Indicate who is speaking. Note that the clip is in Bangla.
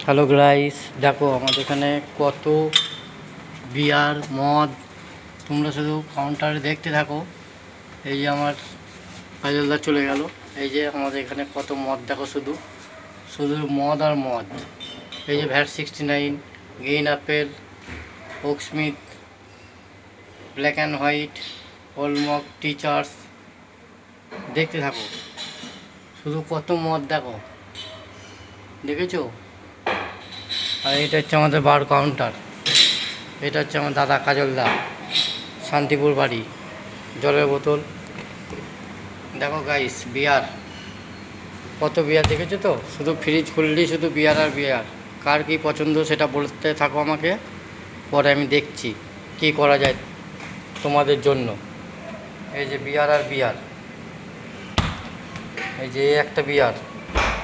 Speaker 1: হ্যালো গাইস, দেখো আমাদের এখানে কত বিয়ার মদ। তোমরা শুধু কাউন্টারে দেখতে থাকো। এই যে আমার ফাইজলদা চলে গেল। এই যে আমাদের এখানে কত মদ দেখো, শুধু শুধু মদ আর মদ। এই যে VAT 69, green apple, Oaksmith, black and white, হলমক, টিচার্স। দেখতে থাকো, শুধু কত মদ দেখো, দেখেছো? আর এটা হচ্ছে আমাদের বার কাউন্টার। এটা হচ্ছে আমার দাদা কাজলদা, শান্তিপুর বাড়ি। জলের বোতল দেখো গাইস, বিয়ার, কত বিয়ার দেখেছো তো? শুধু ফ্রিজ খুললেই শুধু বিয়ার আর বিয়ার। কার কী পছন্দ সেটা বলতে থাকো আমাকে, পরে আমি দেখছি কী করা যায় তোমাদের জন্য। এই যে বিয়ার আর বিয়ার, এই যে একটা বিয়ার।